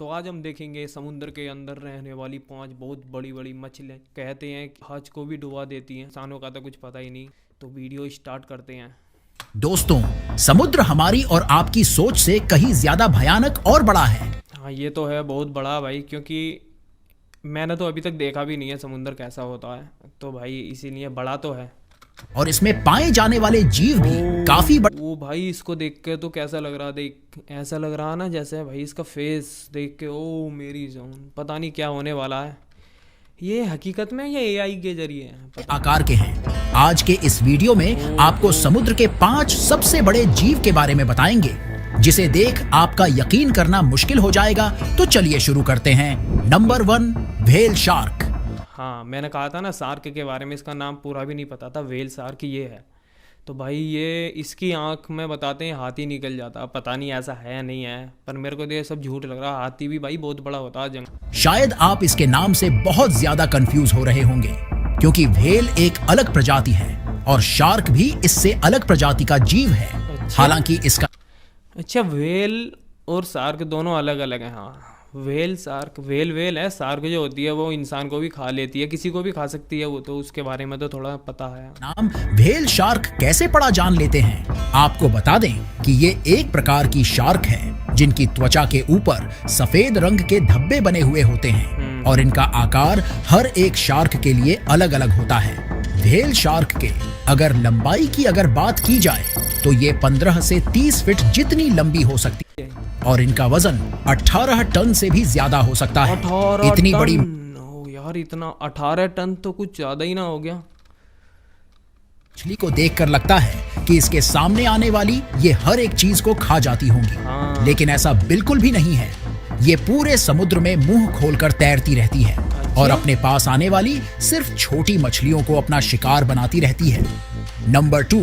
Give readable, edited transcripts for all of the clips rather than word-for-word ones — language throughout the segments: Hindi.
तो आज हम देखेंगे समुद्र के अंदर रहने वाली 5 बहुत बड़ी बड़ी मछलियाँ। कहते हैं कि हज को भी डुबा देती हैं, इंसानों का तो कुछ पता ही नहीं। तो वीडियो स्टार्ट करते हैं। दोस्तों, समुद्र हमारी और आपकी सोच से कहीं ज्यादा भयानक और बड़ा है। हाँ, ये तो है बहुत बड़ा भाई, क्योंकि मैंने तो अभी तक देखा भी नहीं है समुद्र कैसा होता है, तो भाई इसीलिए बड़ा तो है। और इसमें पाए जाने वाले जीव भी काफी बड़े। वो भाई इसको देख के तो कैसा लग रहा, देख ऐसा लग रहा ना जैसे भाई इसका फेस देख के ओ मेरी जान, पता नहीं क्या होने वाला है। ये हकीकत में ये एआई के जरिए है, आकार के हैं। आज के इस वीडियो में आपको समुद्र के 5 सबसे बड़े जीव के बारे में बताएंगे, जिसे देख आपका यकीन करना मुश्किल हो जाएगा। तो चलिए शुरू करते हैं। Number 1, whale shark. हाँ, मैंने कहा था ना शार्क के बारे में, इसका नाम पूरा भी नहीं पता था। व्हेल शार्क ये है। तो भाई ये इसकी आंख में बताते हैं हाथी निकल जाता, पता नहीं ऐसा है या नहीं है, पर मेरे को तो ये सब झूठ लग रहा। हाथी भी भाई बहुत बड़ा होता है जंगल। शायद आप इसके नाम से बहुत ज्यादा कंफ्यूज हो रहे होंगे, क्योंकि व्हेल एक अलग प्रजाति है और शार्क भी इससे अलग प्रजाति का जीव है। हालांकि इसका अच्छा, व्हेल और शार्क दोनों अलग अलग हैं। हाँ, व्हेल शार्क, व्हेल है, शार्क जो होती है वो इंसान को भी खा लेती है, किसी को भी खा सकती है, वो तो उसके बारे में तो थोड़ा पता है। नाम व्हेल शार्क कैसे पड़ा जान लेते हैं। आपको बता दें कि ये एक प्रकार की शार्क है जिनकी त्वचा के ऊपर सफेद रंग के धब्बे बने हुए होते हैं और इनका आकार हर एक शार्क के लिए अलग अलग होता है। व्हेल शार्क के अगर लंबाई की बात की जाए तो ये 15 से 30 फीट जितनी लंबी हो सकती है और इनका वजन 18 टन से भी ज्यादा हो सकता है। 18 इतनी टन? बड़ी ओ यार, इतना 18 टन तो कुछ ज्यादा ही ना हो गया। मछली को देखकर लगता है कि इसके सामने आने वाली ये हर एक चीज को खा जाती होंगी। हाँ। लेकिन ऐसा बिल्कुल भी नहीं है। ये पूरे समुद्र में मुंह खोलकर तैरती रहती है और अपने पास आने वाली सिर्फ छोटी मछलियों को अपना शिकार बनाती रहती है। नंबर 2,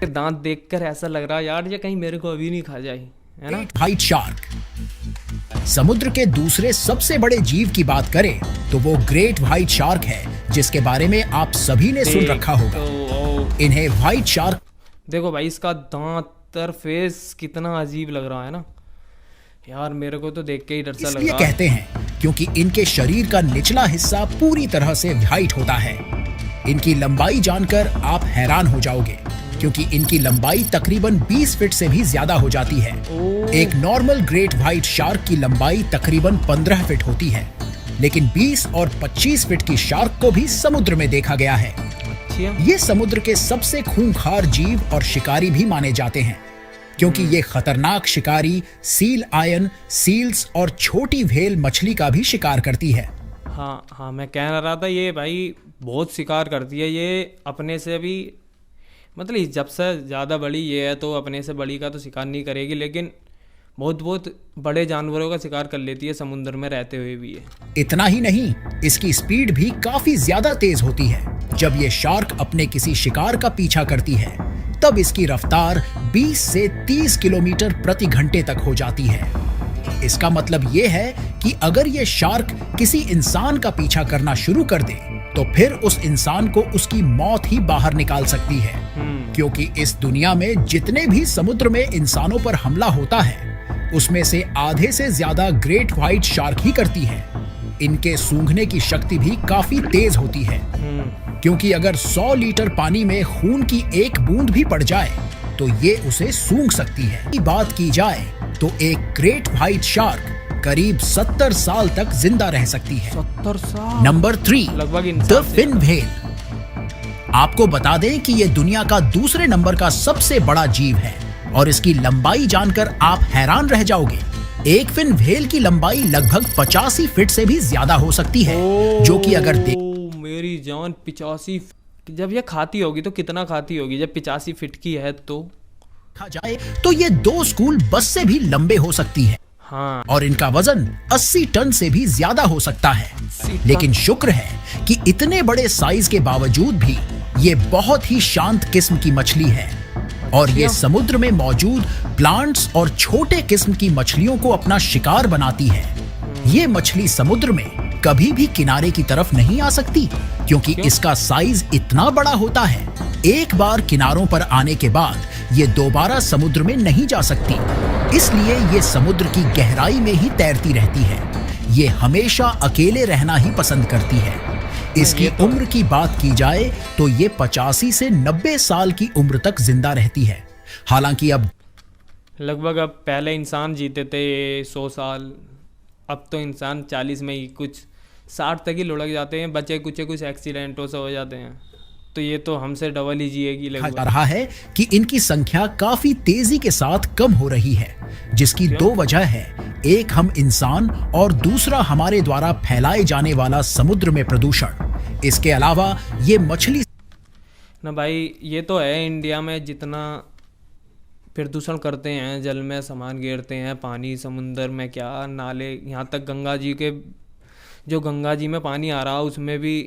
दांत देखकर ऐसा लग रहा यार ये कहीं मेरे को अभी नहीं खा जाए, है ना। White shark. समुद्र के दूसरे सबसे बड़े जीव की बात करें तो वो ग्रेट व्हाइट शार्क है, जिसके बारे में आप सभी ने सुन रखा होगा। इन्हें व्हाइट शार्क, देखो भाई इसका दांत और फेस कितना अजीब लग रहा है ना यार, मेरे को तो देख के ही डर सा लग इसलिए रहा। कहते हैं क्योंकि इनके शरीर का निचला हिस्सा पूरी तरह से व्हाइट होता है। इनकी लंबाई जानकर आप हैरान हो जाओगे, क्योंकि इनकी लंबाई तकरीबन 20 फीट से भी ज्यादा हो जाती है। एक नॉर्मल ग्रेट व्हाइट शार्क की लंबाई तकरीबन 15 फीट होती है, लेकिन 20 और 25 फीट की शार्क को भी समुद्र में देखा गया है। ये समुद्र के सबसे खूंखार जीव और शिकारी भी माने जाते हैं, क्योंकि ये खतरनाक शिकारी सील आयन, सील्स और छोटी व्हेल मछली का भी शिकार करती है। हाँ, मैं कह रहा था ये भाई बहुत शिकार करती है। ये अपने से भी मतलब जब से ज़्यादा बड़ी ये है तो अपने से बड़ी का तो शिकार नहीं करेगी, लेकिन बहुत बड़े जानवरों का शिकार कर लेती है समुद्र में रहते हुए भी। ये इतना ही नहीं, इसकी स्पीड भी काफी ज्यादा तेज होती है। जब ये शार्क अपने किसी शिकार का पीछा करती है तब इसकी रफ्तार 20 से 30 किलोमीटर प्रति घंटे तक हो जाती है। इसका मतलब ये है कि अगर ये शार्क किसी इंसान का पीछा करना शुरू कर दे तो फिर उस इंसान को उसकी मौत ही बाहर निकाल सकती है, क्योंकि इस दुनिया में जितने भी समुद्र में इंसानों पर हमला होता है उसमें से आधे से ज्यादा ग्रेट व्हाइट शार्क ही करती है। इनके सूंघने की शक्ति भी काफी तेज होती है, क्योंकि अगर 100 लीटर पानी में खून की एक बूंद भी पड़ जाए तो ये उसे सूंघ सकती है। बात की जाए तो एक ग्रेट व्हाइट शार्क करीब 70 साल तक जिंदा रह सकती है। 70 साल? नंबर 3, लगभग द फिन व्हेल। आपको बता दें कि ये दुनिया का दूसरे नंबर का सबसे बड़ा जीव है और इसकी लंबाई जानकर आप हैरान रह जाओगे। एक फिन व्हेल की लंबाई लगभग 85 फीट से भी ज्यादा हो सकती है, जो कि अगर मेरी जान 85। जब ये खाती होगी तो कितना खाती होगी, जब 85 फीट की है तो देखा जाए तो ये 2 स्कूल बस से भी लंबे हो सकती है। हाँ, और इनका वजन 80 टन से भी ज्यादा हो सकता है। लेकिन शुक्र है कि इतने बड़े साइज के बावजूद भी ये बहुत ही शांत किस्म की मछली है और ये समुद्र में मौजूद प्लांट्स और छोटे किस्म की मछलियों को अपना शिकार बनाती है। ये मछली समुद्र में कभी भी किनारे की तरफ नहीं आ सकती, क्योंकि इसका साइज इतना बड़ा होता है। एक बार किनारों पर आने के बाद ये दोबारा समुद्र में नहीं जा सकती, इसलिए ये समुद्र की गहराई में ही तैरती रहती है। ये हमेशा अकेले रहना ही पसंद करती है। इसकी उम्र की बात की जाए तो ये 85 से 90 साल की उम्र तक जिंदा रहती है। हालांकि अब लगभग, अब पहले इंसान जीते थे 100 साल, अब तो इंसान 40 में ही कुछ 60 तक ही लुढ़क जाते हैं, बचे कुछ एक्सीडेंटों से हो जाते हैं। तो ये तो हमसे डबल ही जिएगी लगभग। रहा है कि इनकी संख्या काफी तेजी के साथ कम हो रही है, जिसकी दो वजह है। एक हम इंसान और दूसरा हमारे द्वारा फैलाए जाने वाला समुद्र में प्रदूषण। इसके अलावा ये मछली ना भाई, ये तो है इंडिया में जितना प्रदूषण करते हैं, जल में सामान गिरते हैं, पानी समुंदर में क्या नाले, यहाँ तक गंगा जी के, जो गंगा जी में पानी आ रहा है उसमें भी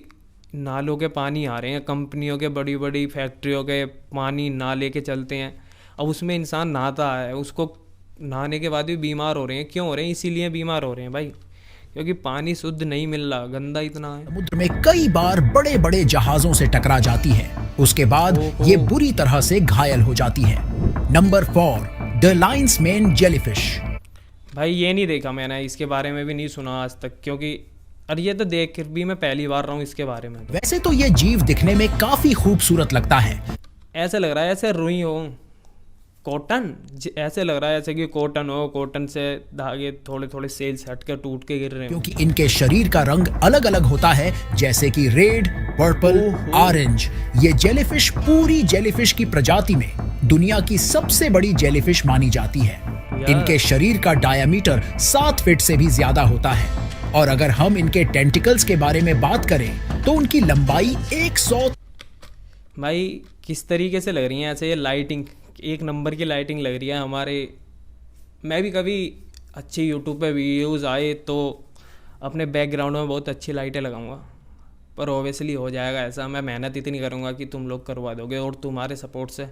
नालों के पानी आ रहे हैं, कंपनियों के बड़ी बड़ी फैक्ट्रियों के पानी नाले के चलते हैं। अब उसमें इंसान नहाता है, उसको नहाने के बाद भी बीमार हो रहे हैं। क्यों हो रहे हैं? इसीलिए बीमार हो रहे हैं भाई, क्योंकि पानी शुद्ध नहीं मिल रहा, गंदा इतना है। समुद्र में कई बार बड़े बड़े जहाजों से टकरा जाती है, उसके बाद ये बुरी तरह से घायल हो जाती है। Number 4, the Lions main jellyfish. भाई ये नहीं देखा मैंने, इसके बारे में भी नहीं सुना आज तक, क्योंकि और ये तो देख भी मैं पहली बार रहा हूँ इसके बारे में। वैसे तो ये जीव दिखने में काफी खूबसूरत लगता है। ऐसे लग रहा है ऐसे रुई हो, कॉटन, ऐसे लग रहा है ऐसे कि कॉटन हो, कॉटन से धागे थोड़े थोड़े सेल्स हट के टूट के गिर रहे हैं। क्योंकि इनके शरीर का रंग अलग अलग होता है, जैसे कि रेड, पर्पल, ऑरेंज। ये जेलीफिश पूरी जेलीफिश की प्रजाति में दुनिया की सबसे बड़ी जेलीफिश मानी जाती है। इनके शरीर का डायामीटर 7 फीट से भी ज्यादा होता है, और अगर हम इनके टेंटिकल्स के बारे में बात करें तो उनकी लंबाई 100। भाई किस तरीके से लग रही है ऐसे, ये लाइटिंग एक नंबर की लाइटिंग लग रही है हमारे। मैं भी कभी अच्छी यूट्यूब पे वीडियोस आए तो अपने बैकग्राउंड में बहुत अच्छी लाइटें लगाऊंगा, पर ओबियसली हो जाएगा ऐसा। मैं मेहनत इतनी करूंगा कि तुम लोग करवा दोगे, और तुम्हारे सपोर्ट से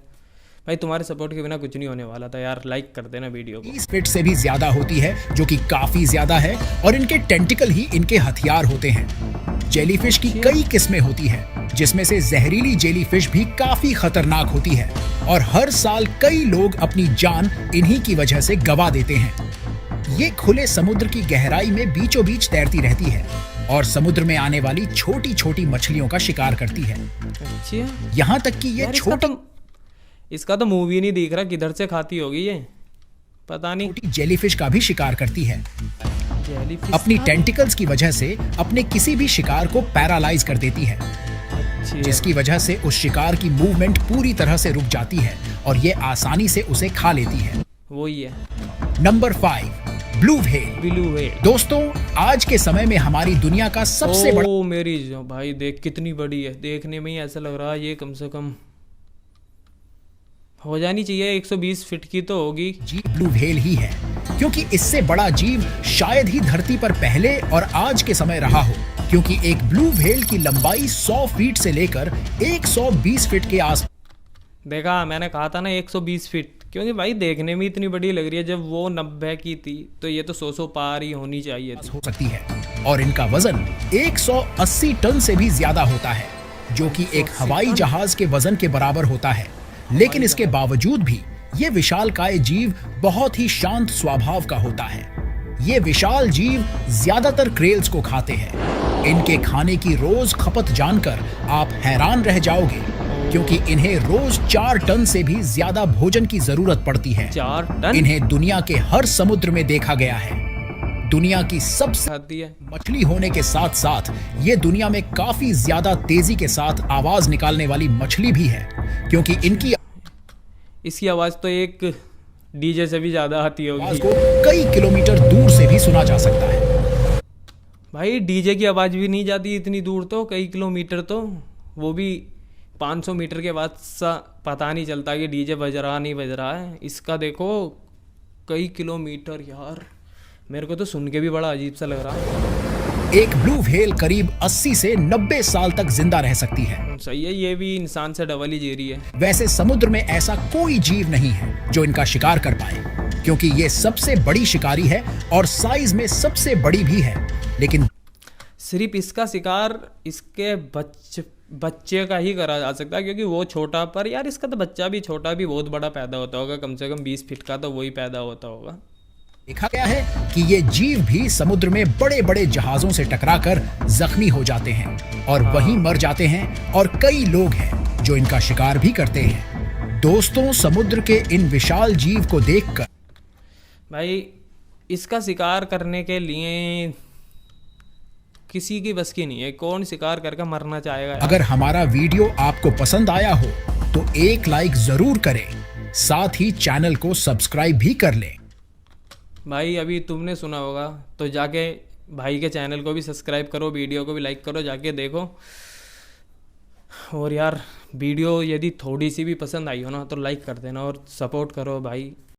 भाई, तुम्हारे सपोर्ट के बिना कुछ नहीं होने वाला था यार। लाइक कर देना वीडियो को। 30 फीट से भी ज्यादा होती है, जो कि काफी ज्यादा है, और इनके टेंटिकल ही इनके हथियार होते हैं। जेलीफिश की कई किस्में होती हैं, जिसमें से जहरीली जेलीफिश भी काफी खतरनाक होती है, और हर साल कई लोग अपनी जान इन्हीं की वजह से गंवा देते हैं। ये खुले समुद्र की गहराई में बीचों बीच तैरती रहती है और समुद्र में आने वाली छोटी छोटी मछलियों का शिकार करती है। अच्छा, यहाँ तक कि ये इसका तो मुंह भी नहीं दिख रहा, किधर से खाती होगी ये, पता नहीं। छोटी जेलीफिश का भी शिकार करती है। अपनी टेंटिकल्स की वजह से अपने किसी भी शिकार को पैरालाइज कर देती है, जिसकी वजह से उस शिकार की मूवमेंट पूरी तरह से रुक जाती है और ये आसानी से उसे खा लेती है। वो ही है। Number 5, blue whale. दोस्तों, आज के समय में हमारी दुनिया का सबसे बड़ा, मेरी भाई देख कितनी बड़ी है, देखने में ही ऐसा लग रहा है ये कम से कम हो जानी चाहिए 120 फीट की तो होगी। जी, ब्लू व्हेल ही है, क्योंकि इससे बड़ा जीव शायद ही धरती पर पहले और आज के समय रहा हो, क्योंकि एक ब्लू व्हेल की लंबाई 100 फीट से लेकर 120 फीट के आस। देखा, मैंने कहा था ना 120 फीट, क्योंकि भाई देखने में इतनी बड़ी लग रही है। जब वो 90 की थी तो ये तो 100 पार ही होनी चाहिए हो सकती है। और इनका वजन 180 टन से भी ज्यादा होता है, जो कि एक हवाई जहाज के वजन के बराबर होता है। लेकिन इसके बावजूद भी ये विशालकाय जीव बहुत ही शांत स्वभाव का होता है। ये विशाल जीव ज्यादातर क्रेल्स को खाते हैं। इनके खाने की रोज खपत जानकर आप हैरान रह जाओगे, क्योंकि इन्हें रोज 4 टन से भी ज्यादा भोजन की जरूरत पड़ती है। 4 टन? इन्हें दुनिया के हर समुद्र में देखा गया है। दुनिया की सबसे मछली होने के साथ साथ ये दुनिया में काफी ज्यादा तेजी के साथ आवाज निकालने वाली मछली भी है, क्योंकि इसकी आवाज तो एक डीजे से भी ज्यादा आती होगी। को कई किलोमीटर दूर से भी सुना जा सकता है। भाई डीजे की आवाज भी नहीं जाती इतनी दूर, तो कई किलोमीटर, तो वो भी 500 मीटर के बाद सा पता नहीं चलता कि डीजे बज रहा नहीं बज रहा है। इसका देखो कई किलोमीटर यार, मेरे को तो सुन के भी बड़ा अजीब सा लग रहा है। एक ब्लू व्हेल करीब 80 से 90 साल तक जिंदा रह सकती है। सही है, ये भी इंसान से डबल ही जी रही है। वैसे समुद्र में ऐसा कोई जीव नहीं है जो इनका शिकार कर पाए, क्योंकि ये सबसे बड़ी शिकारी है और साइज में सबसे बड़ी भी है। लेकिन सिर्फ इसका शिकार इसके बच्चे का ही करा जा सकता है, क्योंकि वो छोटा, पर यार इसका तो बच्चा भी छोटा भी बहुत बड़ा पैदा होता होगा, कम से कम 20 फीट का तो वही पैदा होता होगा। देखा गया है कि ये जीव भी समुद्र में बड़े बड़े जहाजों से टकराकर जख्मी हो जाते हैं और वहीं मर जाते हैं, और कई लोग हैं जो इनका शिकार भी करते हैं। दोस्तों, समुद्र के इन विशाल जीव को देखकर भाई इसका शिकार करने के लिए किसी की बस की नहीं है, कौन शिकार करके मरना चाहेगा यार? अगर हमारा वीडियो आपको पसंद आया हो तो एक लाइक जरूर करें, साथ ही चैनल को सब्सक्राइब भी कर लें। भाई अभी तुमने सुना होगा तो जाके भाई के चैनल को भी सब्सक्राइब करो, वीडियो को भी लाइक करो, जाके देखो। और यार वीडियो यदि थोड़ी सी भी पसंद आई हो ना तो लाइक कर देना और सपोर्ट करो भाई।